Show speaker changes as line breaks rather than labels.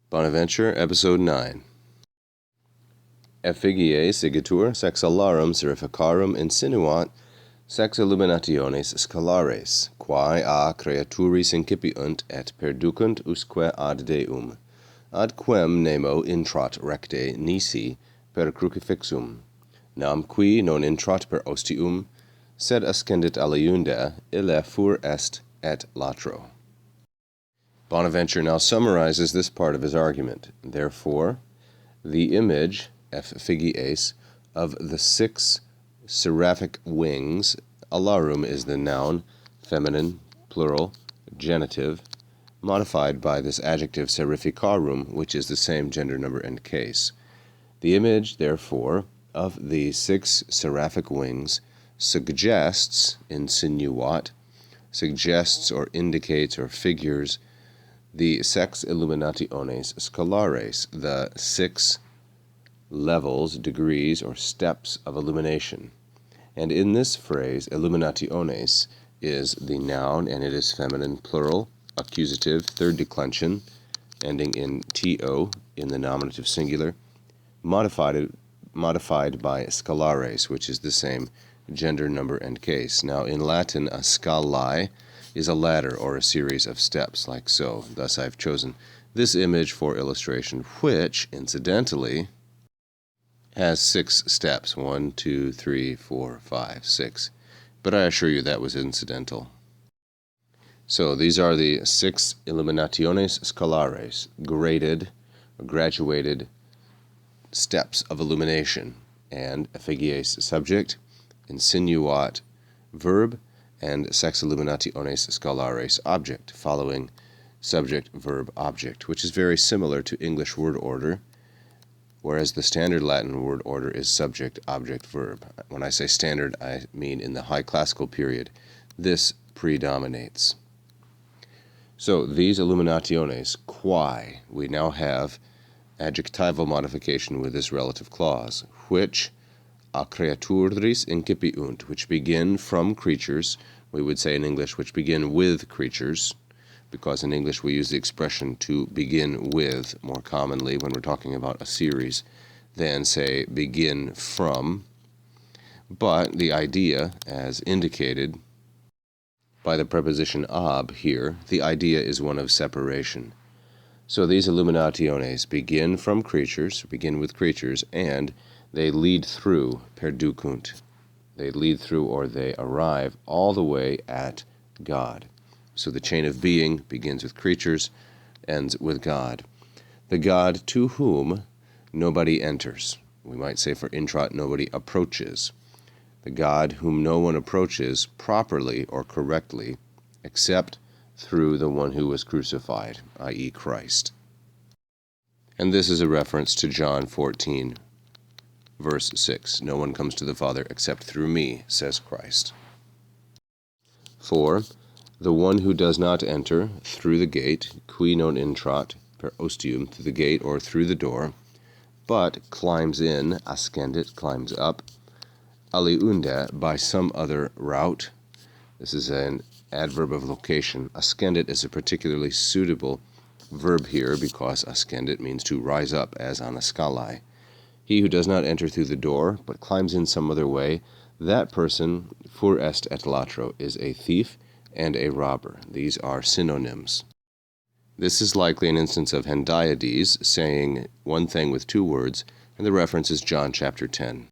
Bonaventure, Episode 9. Effigiae sigitur sex alarum serificarum insinuat sex illuminationes scalares, quae a creaturis incipiunt et perducunt usque ad Deum, ad quem nemo intrat recte nisi per crucifixum, nam qui non intrat per ostium, sed ascendit aliunda, ille fur est et latro. Bonaventure now summarizes this part of his argument. Therefore, the image, effigies, of the 6 seraphic wings, alarum is the noun, feminine, plural, genitive, modified by this adjective serificarum, which is the same gender, number, and case. The image, therefore, of the 6 seraphic wings insinuat, suggests or indicates or figures the sex illuminationes scalares, the 6 levels, degrees, or steps of illumination. And in this phrase, illuminationes is the noun, and it is feminine, plural, accusative, third declension, ending in to in the nominative singular, modified by scalares, which is the same gender, number, and case. Now, in Latin, a scalae is a ladder or a series of steps, like so. Thus, I've chosen this image for illustration, which, incidentally, has 6 steps. 1, 2, 3, 4, 5, 6. But I assure you that was incidental. So these are the 6 illuminationes scalares, graded, or graduated steps of illumination, and effigies subject, insinuat verb, and sex illuminationes scalares object, following subject, verb, object, which is very similar to English word order, whereas the standard Latin word order is subject, object, verb. When I say standard, I mean in the high classical period. This predominates. So these illuminationes, quae, we now have adjectival modification with this relative clause, which a creaturis incipiunt, which begin from creatures. We would say in English, which begin with creatures, because in English we use the expression to begin with more commonly when we're talking about a series than, say, begin from. But the idea, as indicated by the preposition ab here, the idea is one of separation. So these illuminationes begin from creatures, begin with creatures, and they lead through, perducunt. They lead through, or they arrive all the way at God. So the chain of being begins with creatures, ends with God. The God to whom nobody enters. We might say for intrat, nobody approaches. The God whom no one approaches properly or correctly, except through the one who was crucified, i.e. Christ. And this is a reference to John 14, verse 6. No one comes to the Father except through me, says Christ. 4. The one who does not enter through the gate, qui non intrat per ostium, through the gate or through the door, but climbs in, ascendit, climbs up, aliunda, by some other route. This is an adverb of location. Ascendit is a particularly suitable verb here because ascendit means to rise up, as on a scalae. He who does not enter through the door, but climbs in some other way, that person, fur est et latro, is a thief and a robber. These are synonyms. This is likely an instance of Hendiades saying one thing with 2 words, and the reference is John chapter 10.